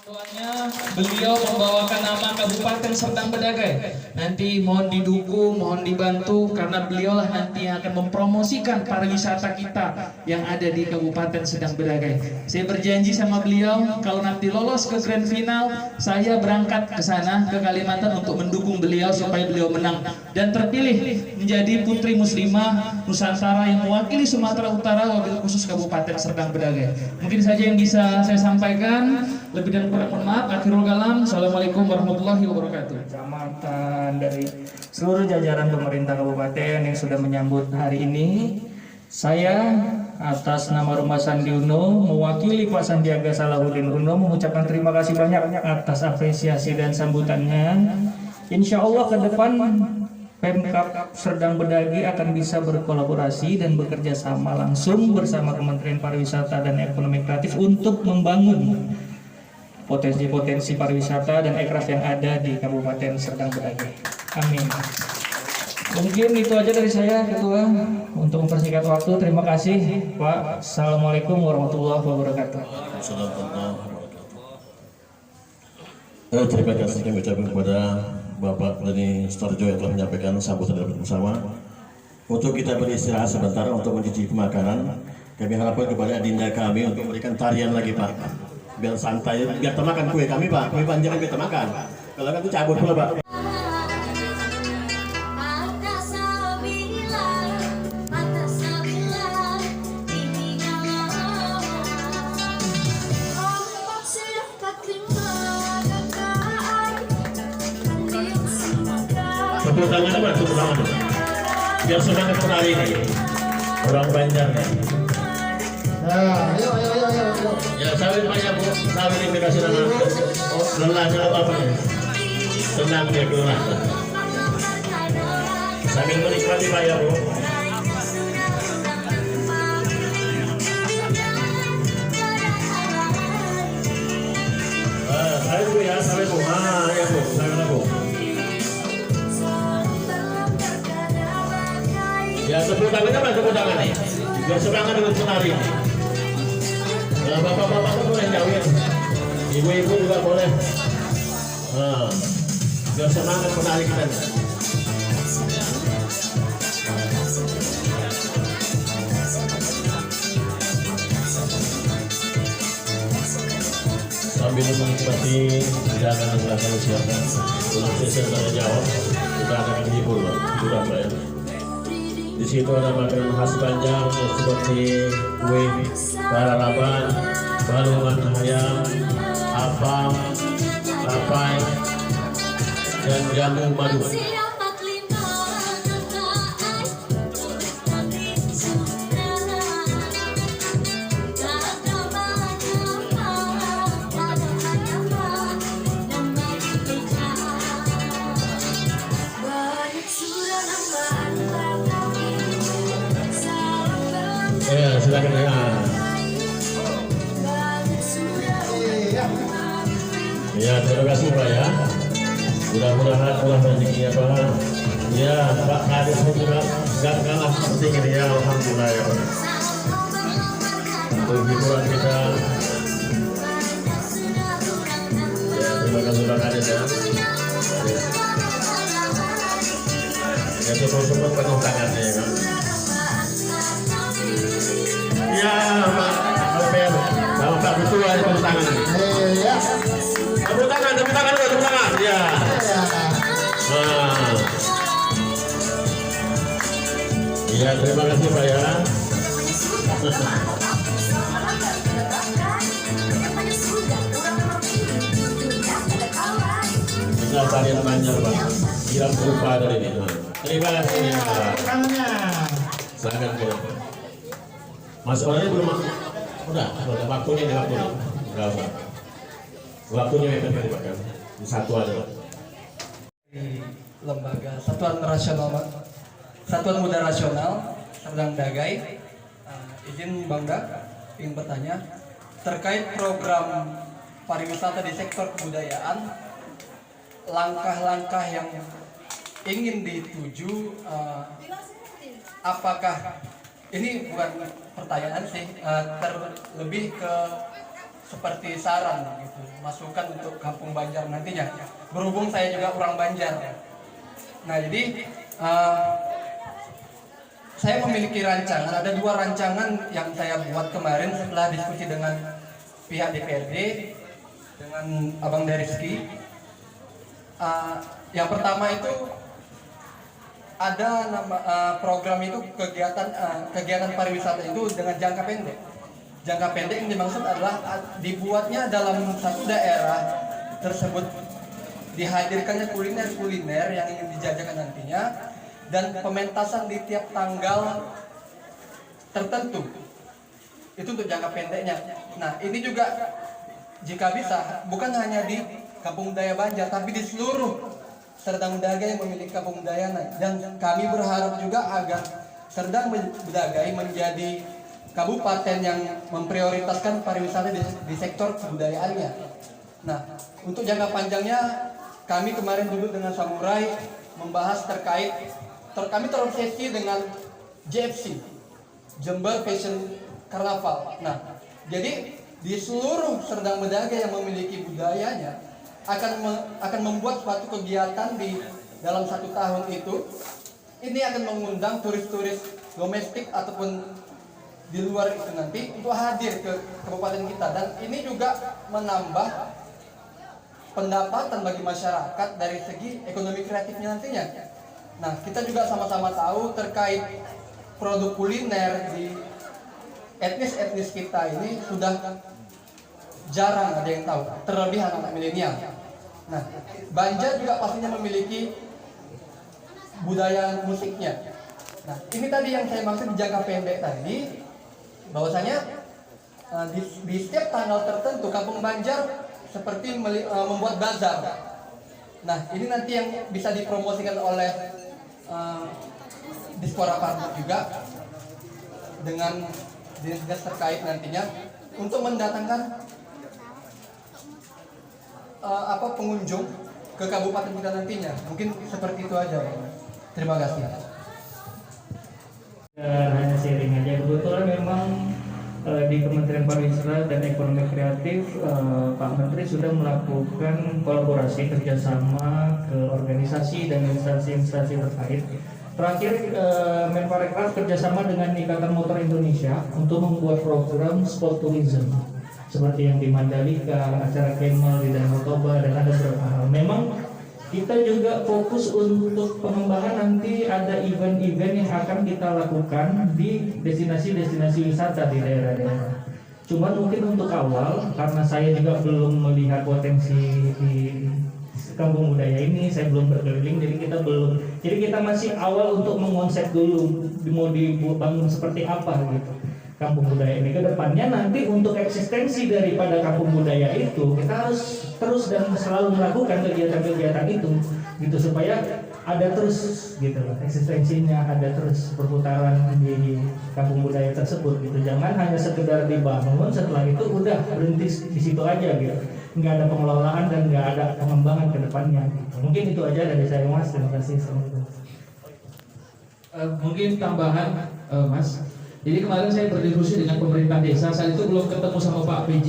Soalnya beliau membawakan nama Kabupaten Serdang Bedagai. Nanti mohon didukung, mohon dibantu karena beliaulah nanti yang akan mempromosikan pariwisata kita yang ada di Kabupaten Serdang Bedagai. Saya berjanji sama beliau kalau nanti lolos ke grand final, saya berangkat ke sana ke Kalimantan untuk mendukung beliau supaya beliau menang dan terpilih menjadi putri muslimah Nusantara yang mewakili Sumatera Utara wabil khusus Kabupaten Serdang Bedagai. Mungkin saja yang bisa saya sampaikan. Lebih dan kurang mohon maaf. Akhirul kalam. Assalamualaikum warahmatullahi wabarakatuh. Kecamatan dari seluruh jajaran pemerintah kabupaten yang sudah menyambut hari ini, saya atas nama Rumah Sandi Uno mewakili Pak Sandiaga Salahuddin Uno mengucapkan terima kasih banyak atas apresiasi dan sambutannya. Insya Allah ke depan Pemkab Serdang Bedagai akan bisa berkolaborasi dan bekerja sama langsung bersama Kementerian Pariwisata dan Ekonomi Kreatif untuk membangun potensi-potensi pariwisata dan ekraf yang ada di Kabupaten Serdang Bedagai. Amin. Mungkin itu aja dari saya, Ketua. Untuk mempersingkat waktu, terima kasih, Pak. Assalamualaikum warahmatullahi wabarakatuh. Terima kasih kami ucapkan kepada Bapak Dhani Sutarjo yang telah menyampaikan sambutan bersama. Untuk kita beristirahat sebentar untuk mencicipi makanan, kami harapkan kepada adinda kami untuk memberikan tarian lagi, Pak. Biar santai, biar termakan kue kami, Pak. Kue panjangan biar termakan. Kalau kan itu cabut pula, Pak. Tepuk tangan apa? Tepuk tangan. Biar semangat penari ini. Orang Banjar nih. Ayo. Ya, sawit banyak Bu. Sawit ini kasih nama. Lelahnya apa ya? Tenang dia keluar. Sambil menikmati Pak ya Bu. Sawit Bu ya, sawit Bu. Ya Bu, sawit Bu. Ya, tepuk tangan apa tepuk tangan nih? Biar semangat dengan penari. Bapak-bapak pun boleh jauhin, ibu-ibu juga boleh. Biar semangat penari kita. Sambil menikmati hidangan yang telah kami siapkan untuk sesi tanya jawab, kita akan menghibur Pak, sudah Pak ya. Di situ ada makanan khas Banjar seperti kue karalaban, balungan ayam, apam, tapai, dan jamu madu. Ya, silakan ya. Ya, terima kasih Pak ya. Mudah-mudahan Allah rezekinya Pak. Ya, Pak Kades juga nggak kalah penting ini ya. Alhamdulillah ya Pak. Untuk hiburan kita. Ya, terima kasih Pak Kades ya. Ya, support penuh tangannya ya Pak. Ya, Pak. Sama Pak Ketua tepuk tangan. Iya. Tepuk tangan. Ya. Ya, terima kasih Pak ya. Tinggal tarian Banjar Pak. Kirap berupa dari ini. Terima kasih Pak. Sangat boleh. Mas orangnya belum udah waktunya enggak usah. Waktunya yang terbatas di satu ada. Di lembaga Satuan Muda Rasional Serdang Bedagai, izin Bangga ingin bertanya terkait program pariwisata di sektor kebudayaan, langkah-langkah yang ingin dituju, apakah ini bukan pertanyaan sih, terlebih ke seperti saran gitu, masukan untuk Kampung Banjar nantinya. Berhubung saya juga orang Banjar. Nah, jadi saya memiliki rancangan, ada 2 rancangan yang saya buat kemarin setelah diskusi dengan pihak DPRD, dengan Abang Deriski. Yang pertama itu ada nama program itu kegiatan pariwisata itu dengan jangka pendek. Jangka pendek yang dimaksud adalah dibuatnya dalam satu daerah tersebut, dihadirkannya kuliner-kuliner yang ingin dijajakan nantinya, dan pementasan di tiap tanggal tertentu. Itu untuk jangka pendeknya. Nah, ini juga jika bisa bukan hanya di Kampung Budaya Banjar, tapi di seluruh Serdang Bedagai yang memiliki kampung budaya. Dan kami berharap juga agar Serdang Bedagai menjadi kabupaten yang memprioritaskan pariwisata di sektor kebudayaannya. Nah, untuk jangka panjangnya kami kemarin duduk dengan Samurai membahas kami terobsesi dengan JFC, Jember Fashion Carnival. Nah, jadi di seluruh Serdang Bedagai yang memiliki budayanya akan membuat suatu kegiatan di dalam 1 tahun itu. Ini akan mengundang turis-turis domestik ataupun di luar itu nanti untuk hadir ke kabupaten kita, dan ini juga menambah pendapatan bagi masyarakat dari segi ekonomi kreatifnya nantinya. Nah, kita juga sama-sama tahu terkait produk kuliner di etnis-etnis kita ini sudah jarang ada yang tahu, terlebih anak-anak milenial. Nah, Banjar juga pastinya memiliki budaya musiknya. Nah, ini tadi yang saya maksud di jangka pendek tadi, bahwasanya di setiap tanggal tertentu Kampung Banjar seperti membuat bazar. Nah, ini nanti yang bisa dipromosikan oleh Dispora Partner juga dengan dinas terkait nantinya untuk mendatangkan pengunjung ke kabupaten kita nantinya. Mungkin seperti itu aja. Terima kasih. Hanya sharing aja, kebetulan memang di Kementerian Pariwisata dan Ekonomi Kreatif Pak Menteri sudah melakukan kolaborasi kerjasama ke organisasi dan instansi-instansi terkait. Terakhir Menparekraf kerjasama dengan Ikatan Motor Indonesia untuk membuat program sport tourism seperti yang di Mandalika, acara Kemal di Danau Toba, dan ada beberapa hal. Memang kita juga fokus untuk pengembangan, nanti ada event-event yang akan kita lakukan di destinasi-destinasi wisata di daerah-daerah. Cuman mungkin untuk awal, karena saya juga belum melihat potensi di kampung budaya ini, saya belum berkeliling, jadi kita masih awal untuk mengonsep dulu mau dibangun seperti apa gitu kampung budaya ini. Kedepannya nanti untuk eksistensi daripada kampung budaya itu kita harus terus dan selalu melakukan kegiatan-kegiatan itu gitu, supaya ada terus gitu loh eksistensinya, ada terus perputaran di kampung budaya tersebut gitu. Jangan hanya sekedar dibangun setelah itu udah berhenti di situ aja gitu, nggak ada pengelolaan dan nggak ada pengembangan ke depannya gitu. Mungkin itu aja dari saya, Mas. Terima kasih. Mungkin tambahan Mas, jadi kemarin saya berdiskusi dengan pemerintah desa, saat itu belum ketemu sama Pak PJ,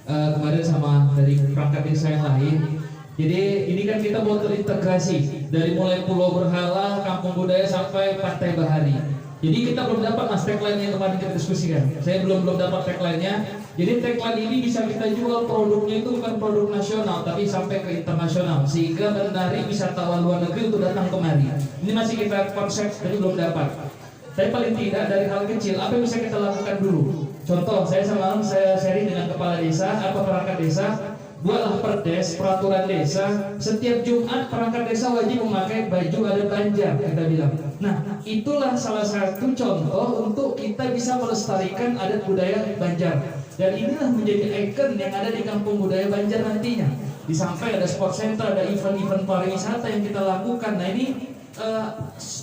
kemarin sama dari perangkat desa yang lain. Jadi ini kan kita mau terintegrasi dari mulai Pulau Berhala, Kampung Budaya sampai Pantai Bahari. Jadi kita belum dapat mas tagline yang kemarin kita diskusikan. Saya belum dapat tagline-nya. Jadi tagline ini bisa kita jual, produknya itu bukan produk nasional tapi sampai ke internasional, sehingga menarik wisatawan luar negeri untuk datang kemari. Ini masih kita konsep, jadi belum dapat. Tapi paling tidak dari hal kecil, apa yang bisa kita lakukan dulu? Contoh, saya sharing dengan kepala desa atau perangkat desa, buatlah perdes, peraturan desa, setiap Jumat perangkat desa wajib memakai baju adat Banjar, kita bilang. Nah, itulah salah satu contoh untuk kita bisa melestarikan adat budaya Banjar. Dan inilah menjadi ikon yang ada di kampung budaya Banjar nantinya. Di samping ada sport center, ada event-event pariwisata yang kita lakukan. Nah ini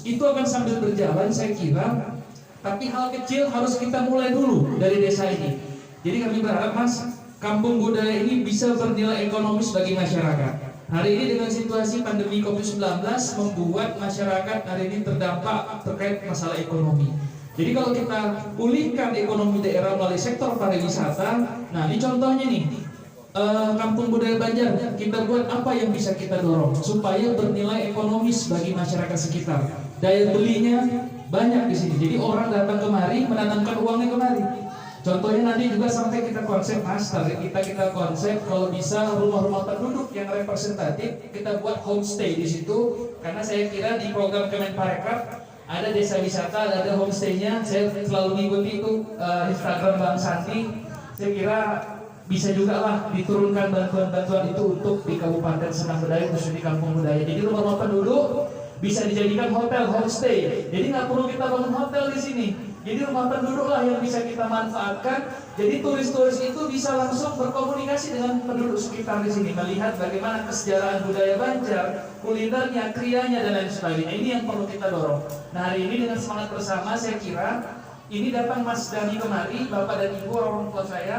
itu akan sambil berjalan saya kira, tapi hal kecil harus kita mulai dulu dari desa ini. Jadi kami berharap mas, kampung budaya ini bisa bernilai ekonomis bagi masyarakat. Hari ini dengan situasi pandemi COVID-19 membuat masyarakat hari ini terdampak terkait masalah ekonomi. Jadi kalau kita pulihkan ekonomi daerah melalui sektor pariwisata, nah ini contohnya nih, Kampung Budaya Banjar, kita buat apa yang bisa kita dorong supaya bernilai ekonomis bagi masyarakat sekitar. Daya belinya banyak di sini, jadi orang datang kemari menanamkan uangnya kemari. Contohnya nanti juga sampai kita konsep master, kita konsep kalau bisa rumah-rumah penduduk yang representatif, kita buat homestay di situ. Karena saya kira di program Kemenparekraf ada desa wisata, ada homestaynya. Saya selalu mengikuti itu Instagram Bang Santi. Saya kira bisa juga lah diturunkan bantuan-bantuan itu untuk di Kabupaten Serdang Bedagai, khususnya di Kampung Budaya. Jadi rumah-rumah penduduk bisa dijadikan hotel, homestay. Jadi nggak perlu kita bangun hotel di sini. Jadi rumah penduduk lah yang bisa kita manfaatkan. Jadi turis-turis itu bisa langsung berkomunikasi dengan penduduk sekitar di sini, melihat bagaimana kesejarahan budaya Banjar, kulinernya, krianya dan lain sebagainya. Ini yang perlu kita dorong. Nah hari ini dengan semangat bersama, saya kira ini datang Mas Dani kemari, Bapak dan Ibu orang tua saya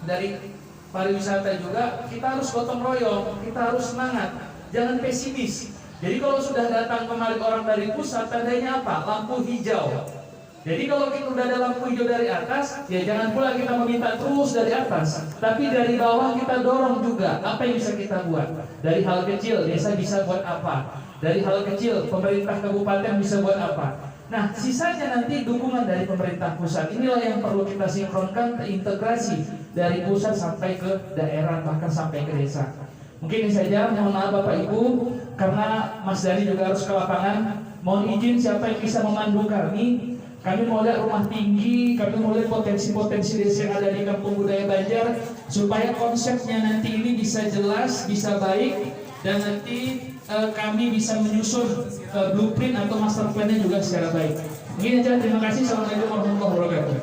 dari pariwisata juga, kita harus gotong royong, kita harus semangat, jangan pesimis. Jadi kalau sudah datang kemari orang dari pusat, tandanya apa? Lampu hijau. Jadi kalau kita udah ada lampu hijau dari atas, ya jangan pula kita meminta terus dari atas, tapi dari bawah kita dorong juga. Apa yang bisa kita buat? Dari hal kecil, desa bisa buat apa? Dari hal kecil, pemerintah kabupaten bisa buat apa? Nah, sisanya nanti dukungan dari pemerintah pusat. Inilah yang perlu kita sinkronkan, terintegrasi dari pusat sampai ke daerah, bahkan sampai ke desa. Mungkin ini saja, mohon maaf Bapak Ibu, karena Mas Dani juga harus ke lapangan. Mohon izin siapa yang bisa memandu kami. Kami mau lihat rumah tinggi, kami mau lihat potensi-potensi desa yang ada di Kampung Budaya Banjar, supaya konsepnya nanti ini bisa jelas, bisa baik, dan nanti kami bisa menyusun blueprint atau master plan-nya juga secara baik. Mungkin aja, terima kasih. Assalamualaikum warahmatullahi wabarakatuh.